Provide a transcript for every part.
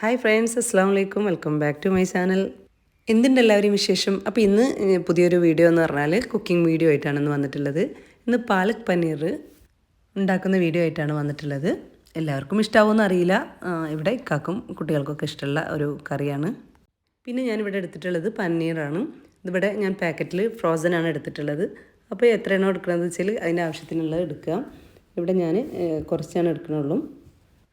Hi friends, അസ്സാം വലൈക്കും. Welcome back to my channel. എന്തുണ്ട് എല്ലാവരും വിശേഷം? അപ്പോൾ ഇന്ന് പുതിയൊരു വീഡിയോ എന്ന് പറഞ്ഞാൽ കുക്കിംഗ് വീഡിയോ ആയിട്ടാണ് ഇന്ന് വന്നിട്ടുള്ളത്. ഇന്ന് പാലക് പനീർ ഉണ്ടാക്കുന്ന വീഡിയോ ആയിട്ടാണ് വന്നിട്ടുള്ളത്. എല്ലാവർക്കും ഇഷ്ടമാവുമെന്ന് അറിയില്ല. ഇവിടെ ഇക്കാക്കും കുട്ടികൾക്കൊക്കെ ഇഷ്ടമുള്ള ഒരു കറിയാണ്. പിന്നെ ഞാനിവിടെ എടുത്തിട്ടുള്ളത് പനീറാണ്. ഇതിവിടെ ഞാൻ പാക്കറ്റിൽ ഫ്രോസനാണ് എടുത്തിട്ടുള്ളത്. അപ്പോൾ എത്രയാണോ എടുക്കണമെന്ന് വെച്ചാൽ അതിൻ്റെ ആവശ്യത്തിനുള്ളത് എടുക്കുക. ഇവിടെ ഞാൻ കുറച്ചാണ് എടുക്കണുള്ളൂ.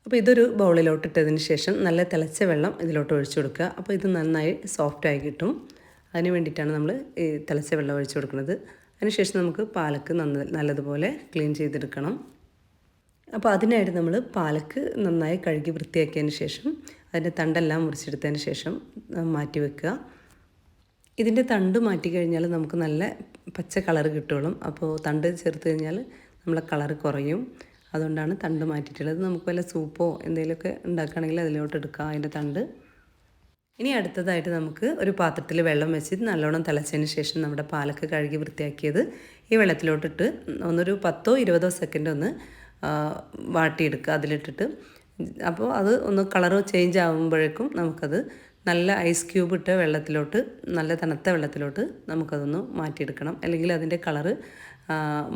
അപ്പോൾ ഇതൊരു ബൗളിലോട്ട് ഇട്ടതിന് ശേഷം നല്ല തിളച്ച വെള്ളം ഇതിലോട്ട് ഒഴിച്ചു കൊടുക്കുക. അപ്പോൾ ഇത് നന്നായി സോഫ്റ്റായി കിട്ടും. അതിന് വേണ്ടിയിട്ടാണ് നമ്മൾ ഈ തിളച്ച വെള്ളം ഒഴിച്ചു കൊടുക്കുന്നത്. അതിനുശേഷം നമുക്ക് പാലക്ക് നല്ലതുപോലെ ക്ലീൻ ചെയ്തെടുക്കണം. അപ്പോൾ അതിനായിട്ട് നമ്മൾ പാലക്ക് നന്നായി കഴുകി വൃത്തിയാക്കിയതിന് ശേഷം അതിൻ്റെ തണ്ടെല്ലാം മുറിച്ചെടുത്തതിന് ശേഷം മാറ്റി വെക്കുക. ഇതിൻ്റെ തണ്ട് മാറ്റി കഴിഞ്ഞാൽ നമുക്ക് നല്ല പച്ച കളർ കിട്ടുള്ളൂ. അപ്പോൾ തണ്ട് ചേർത്ത് കഴിഞ്ഞാൽ നമ്മളെ കളർ കുറയും. അതുകൊണ്ടാണ് തണ്ട് മാറ്റിയിട്ടുള്ളത്. നമുക്ക് വല്ല സൂപ്പോ എന്തെങ്കിലുമൊക്കെ ഉണ്ടാക്കുകയാണെങ്കിൽ അതിലോട്ട് എടുക്കാം അതിൻ്റെ തണ്ട്. ഇനി അടുത്തതായിട്ട് നമുക്ക് ഒരു പാത്രത്തിൽ വെള്ളം വെച്ച് നല്ലോണം തിളച്ചതിന് ശേഷം നമ്മുടെ പാലക്ക് കഴുകി വൃത്തിയാക്കിയത് ഈ വെള്ളത്തിലോട്ടിട്ട് ഒന്നൊരു 10-20 സെക്കൻഡ് ഒന്ന് വാട്ടിയെടുക്കുക അതിലിട്ടിട്ട്. അപ്പോൾ അത് ഒന്ന് കളറ് ചേഞ്ച് ആകുമ്പോഴേക്കും നമുക്കത് നല്ല ഐസ് ക്യൂബ് ഇട്ട വെള്ളത്തിലോട്ട്, നല്ല തണുത്ത വെള്ളത്തിലോട്ട് നമുക്കതൊന്ന് മാറ്റിയെടുക്കണം. അല്ലെങ്കിൽ അതിൻ്റെ കളറ്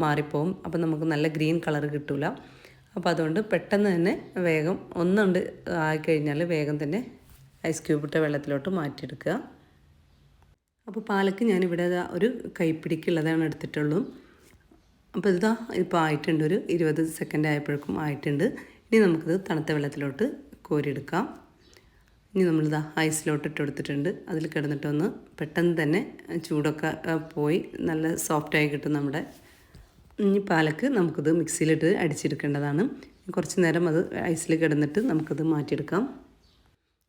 മാറിപ്പോവും. അപ്പോൾ നമുക്ക് നല്ല ഗ്രീൻ കളറ് കിട്ടില്ല. അപ്പോൾ അതുകൊണ്ട് പെട്ടെന്ന് തന്നെ വേഗം ഒന്നുണ്ട് ആയിക്കഴിഞ്ഞാൽ വേഗം തന്നെ ഐസ് ക്യൂബ് ഇട്ട വെള്ളത്തിലോട്ട് മാറ്റിയെടുക്കുക. അപ്പോൾ പാലക്ക് ഞാനിവിടെ ഒരു കൈപ്പിടിക്കുള്ളതാണ് എടുത്തിട്ടുള്ളൂ. അപ്പോൾ ഇപ്പോൾ ആയിട്ടുണ്ട്, ഒരു 20 സെക്കൻഡ് ആയപ്പോഴേക്കും ആയിട്ടുണ്ട്. ഇനി നമുക്കിത് തണുത്ത വെള്ളത്തിലോട്ട് കോരിയെടുക്കാം. ഇനി നമ്മളിതാ ഐസിലോട്ട് ഇട്ട് കൊടുത്തിട്ടുണ്ട്. അതിൽ കിടന്നിട്ടൊന്ന് പെട്ടെന്ന് തന്നെ ചൂടൊക്കെ പോയി നല്ല സോഫ്റ്റായി കിട്ടും നമ്മുടെ ഈ പാലക്ക്. നമുക്കിത് മിക്സിയിലിട്ട് അടിച്ചെടുക്കേണ്ടതാണ്. കുറച്ച് നേരം അത് ഐസിൽ കിടന്നിട്ട് നമുക്കിത് മാറ്റിയെടുക്കാം.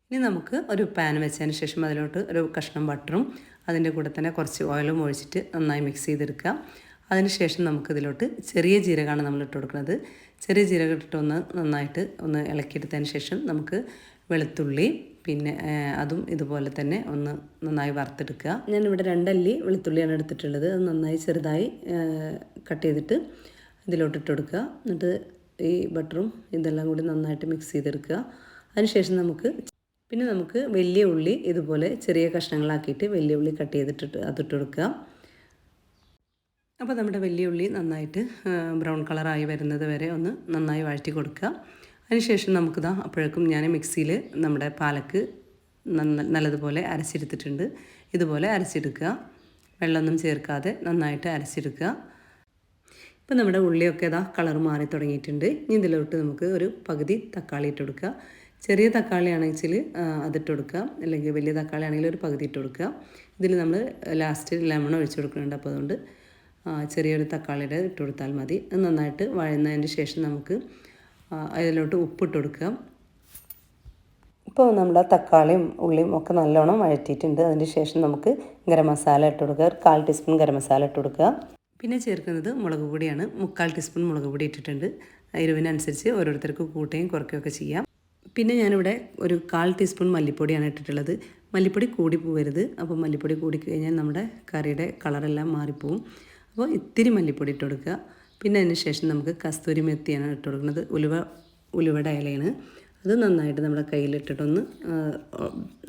ഇനി നമുക്ക് ഒരു പാൻ വെച്ചതിന് ശേഷം അതിലോട്ട് ഒരു കഷ്ണം ബട്ടറും അതിൻ്റെ കൂടെ തന്നെ കുറച്ച് ഓയിലും ഒഴിച്ചിട്ട് നന്നായി മിക്സ് ചെയ്തെടുക്കുക. അതിനുശേഷം നമുക്കിതിലോട്ട് ചെറിയ ജീരകമാണ് നമ്മൾ ഇട്ട് കൊടുക്കുന്നത്. ചെറിയ ജീരകം ഇട്ടിട്ട് നന്നായിട്ട് ഇളക്കിയെടുത്തതിന് ശേഷം നമുക്ക് വെളുത്തുള്ളി, പിന്നെ അതും ഇതുപോലെ തന്നെ നന്നായി വറുത്തെടുക്കുക. ഞാനിവിടെ 2 അല്ലി വെളുത്തുള്ളിയാണ് എടുത്തിട്ടുള്ളത്. അത് നന്നായി ചെറുതായി കട്ട് ചെയ്തിട്ട് ഇതിലോട്ടിട്ട് കൊടുക്കുക. എന്നിട്ട് ഈ ബട്ടറും ഇതെല്ലാം കൂടി നന്നായിട്ട് മിക്സ് ചെയ്തെടുക്കുക. അതിനുശേഷം നമുക്ക് വലിയ ഉള്ളി ഇതുപോലെ ചെറിയ കഷ്ണങ്ങളാക്കിയിട്ട് വലിയ ഉള്ളി കട്ട് ചെയ്തിട്ട് അതിട്ട് കൊടുക്കുക. അപ്പോൾ നമ്മുടെ വലിയ ഉള്ളി നന്നായിട്ട് ബ്രൗൺ കളറായി വരുന്നത് വരെ നന്നായി വഴറ്റി കൊടുക്കുക. അതിനുശേഷം അപ്പോഴേക്കും ഞാൻ മിക്സിയിൽ നമ്മുടെ പാലക്ക് നല്ലതുപോലെ അരച്ചെടുത്തിട്ടുണ്ട്. ഇതുപോലെ അരച്ചെടുക്കുക, വെള്ളമൊന്നും ചേർക്കാതെ നന്നായിട്ട് അരച്ചെടുക്കുക. ഇപ്പോൾ നമ്മുടെ ഉള്ളിയൊക്കെ കളർ മാറി തുടങ്ങിയിട്ടുണ്ട്. ഇനി ഇതിലോട്ട് നമുക്ക് ഒരു പകുതി തക്കാളി ഇട്ട് കൊടുക്കുക. ചെറിയ തക്കാളി ആണെങ്കിൽ അതിട്ട് കൊടുക്കുക, അല്ലെങ്കിൽ വലിയ തക്കാളി ആണെങ്കിൽ ഒരു പകുതി ഇട്ട് കൊടുക്കുക. ഇതിൽ നമ്മൾ ലാസ്റ്റ് ലെമൺ ഒഴിച്ച് കൊടുക്കുന്നുണ്ട്. അപ്പോൾ അതുകൊണ്ട് ചെറിയൊരു തക്കാളിയുടെ ഇട്ട് കൊടുത്താൽ മതി. അത് നന്നായിട്ട് വഴന്നതിന് ശേഷം നമുക്ക് അതിലോട്ട് ഉപ്പിട്ട് കൊടുക്കുക. ഇപ്പോൾ നമ്മുടെ തക്കാളിയും ഉള്ളിയും ഒക്കെ നല്ലോണം വഴറ്റിയിട്ടുണ്ട്. അതിന് ശേഷം നമുക്ക് ഗരം മസാല ഇട്ട് കൊടുക്കുക. 1/4 ടീസ്പൂൺ ഗരം മസാല ഇട്ട് കൊടുക്കുക. പിന്നെ ചേർക്കുന്നത് മുളക് പൊടിയാണ്. 3/4 ടീസ്പൂൺ മുളക് പൊടി ഇട്ടിട്ടുണ്ട്. എരിവിനനുസരിച്ച് ഓരോരുത്തർക്ക് കൂട്ടുകയും കുറയ്ക്കുകയൊക്കെ ചെയ്യാം. പിന്നെ ഞാനിവിടെ ഒരു 1/4 ടീസ്പൂൺ മല്ലിപ്പൊടിയാണ് ഇട്ടിട്ടുള്ളത്. മല്ലിപ്പൊടി കൂടി പോകരുത്. അപ്പോൾ മല്ലിപ്പൊടി കൂടി കഴിഞ്ഞാൽ നമ്മുടെ കറിയുടെ കളറെല്ലാം മാറിപ്പോവും. അപ്പോൾ ഇത്തിരി മല്ലിപ്പൊടി ഇട്ട് കൊടുക്കുക. പിന്നെ അതിന് ശേഷം നമുക്ക് കസ്തൂരി മെത്തിയാണ് ഇട്ട് കൊടുക്കുന്നത്. ഉലുവയുടെ ഇലയാണ്. അത് നന്നായിട്ട് നമ്മുടെ കയ്യിലിട്ടിട്ടൊന്ന്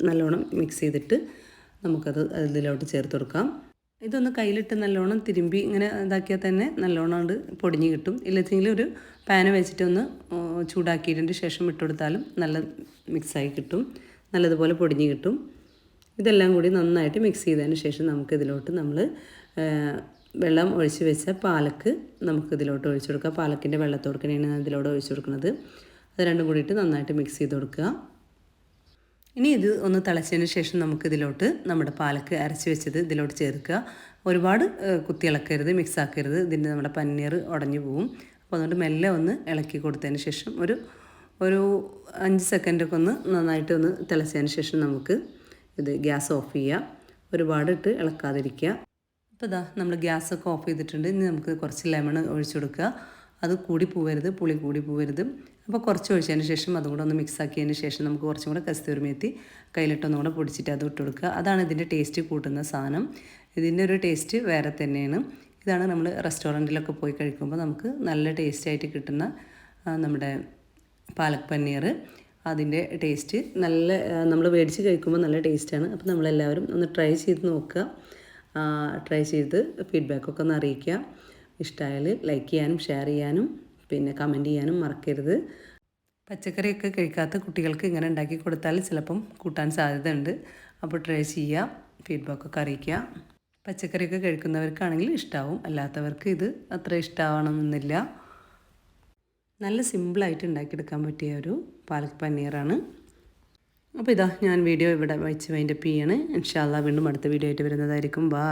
നല്ലോണം മിക്സ് ചെയ്തിട്ട് നമുക്കത് ഇതിലോട്ട് ചേർത്ത് കൊടുക്കാം. ഇതൊന്ന് കയ്യിലിട്ട് നല്ലോണം തിരുമ്പി ഇങ്ങനെ ഇതാക്കിയാൽ തന്നെ നല്ലോണം പൊടിഞ്ഞ് കിട്ടും. ഇല്ലെങ്കിൽ ഒരു പാന് വെച്ചിട്ട് ചൂടാക്കിയതിന് ശേഷം ഇട്ട് കൊടുത്താലും നല്ല മിക്സായി കിട്ടും, നല്ലതുപോലെ പൊടിഞ്ഞ് കിട്ടും. ഇതെല്ലാം കൂടി നന്നായിട്ട് മിക്സ് ചെയ്തതിന് ശേഷം നമുക്കിതിലോട്ട് വെള്ളം ഒഴിച്ച് വെച്ച പാലക്ക് നമുക്കിതിലോട്ട് ഒഴിച്ചു കൊടുക്കുക. പാലക്കിൻ്റെ വെള്ളത്തോടുക്കനെയാണ് ഇതിലോട്ട് ഒഴിച്ചു കൊടുക്കുന്നത്. അത് രണ്ടും കൂടിയിട്ട് നന്നായിട്ട് മിക്സ് ചെയ്ത് കൊടുക്കുക. ഇനി ഇത് തിളച്ചതിന് ശേഷം നമുക്കിതിലോട്ട് നമ്മുടെ പാലക്ക് അരച്ച് വെച്ചത് ഇതിലോട്ട് ചേർക്കുക. ഒരുപാട് കുത്തി ഇളക്കരുത്, മിക്സ് ആക്കരുത്. ഇതിൻ്റെ നമ്മുടെ പനീർ ഉടഞ്ഞു പോവും. അപ്പോൾ അതുകൊണ്ട് മെല്ലെ ഇളക്കി കൊടുത്തതിന് ശേഷം ഒരു 5 സെക്കൻഡൊക്കെ നന്നായിട്ട് തിളച്ചതിന് ശേഷം നമുക്ക് ഇത് ഗ്യാസ് ഓഫ് ചെയ്യുക. ഒരുപാട് ഇട്ട് ഇളക്കാതിരിക്കുക. അപ്പോൾ നമ്മൾ ഗ്യാസൊക്കെ ഓഫ് ചെയ്തിട്ടുണ്ട്. ഇനി നമുക്ക് കുറച്ച് ലെമൺ ഒഴിച്ചു കൊടുക്കുക. അത് കൂടി പോവരുത്, പുളി കൂടി പോവരുത്. അപ്പോൾ കുറച്ച് ഒഴിച്ചതിന് ശേഷം അതും കൂടെ മിക്സ് ആക്കിയതിന് ശേഷം നമുക്ക് കുറച്ചും കൂടെ കസ്തൂരി മേത്തി കയ്യിലിട്ടൊന്നുകൂടെ പൊടിച്ചിട്ട് അത് ഇട്ട് കൊടുക്കുക. അതാണ് ഇതിൻ്റെ ടേസ്റ്റ് കൂട്ടുന്ന സാധനം. ഇതിൻ്റെ ഒരു ടേസ്റ്റ് വേറെ തന്നെയാണ്. ഇതാണ് നമ്മൾ റെസ്റ്റോറൻറ്റിലൊക്കെ പോയി കഴിക്കുമ്പോൾ നമുക്ക് നല്ല ടേസ്റ്റായിട്ട് കിട്ടുന്ന നമ്മുടെ പാലക് പനീർ. അതിൻ്റെ ടേസ്റ്റ് നല്ല നമ്മൾ മേടിച്ച് കഴിക്കുമ്പോൾ നല്ല ടേസ്റ്റാണ്. അപ്പോൾ നമ്മളെല്ലാവരും ഒന്ന് ട്രൈ ചെയ്ത് നോക്കുക. ട്രൈ ചെയ്ത് ഫീഡ്ബാക്കൊക്കെ ഒന്ന് അറിയിക്കുക. ഇഷ്ടമായാൽ ലൈക്ക് ചെയ്യാനും ഷെയർ ചെയ്യാനും പിന്നെ കമൻറ്റ് ചെയ്യാനും മറക്കരുത്. പച്ചക്കറിയൊക്കെ കഴിക്കാത്ത കുട്ടികൾക്ക് ഇങ്ങനെ ഉണ്ടാക്കി കൊടുത്താൽ ചിലപ്പം കൂട്ടാൻ സാധ്യതയുണ്ട്. അപ്പോൾ ട്രൈ ചെയ്യുക, ഫീഡ്ബാക്കൊക്കെ അറിയിക്കുക. പച്ചക്കറിയൊക്കെ കഴിക്കുന്നവർക്കാണെങ്കിൽ ഇഷ്ടമാവും, അല്ലാത്തവർക്ക് ഇത് അത്ര ഇഷ്ടമാവണമെന്നില്ല. നല്ല സിമ്പിളായിട്ട് ഉണ്ടാക്കിയെടുക്കാൻ പറ്റിയ ഒരു പാലക് പനീറാണ്. അപ്പോൾ ഇതാ ഞാൻ വീഡിയോ ഇവിടെ വെച്ച് വൈൻഡപ്പ് ചെയ്യാണ്. ഇൻഷാ അല്ലാഹ് വീണ്ടും അടുത്ത വീഡിയോ ആയിട്ട് വരുന്നതായിരിക്കും. ബൈ.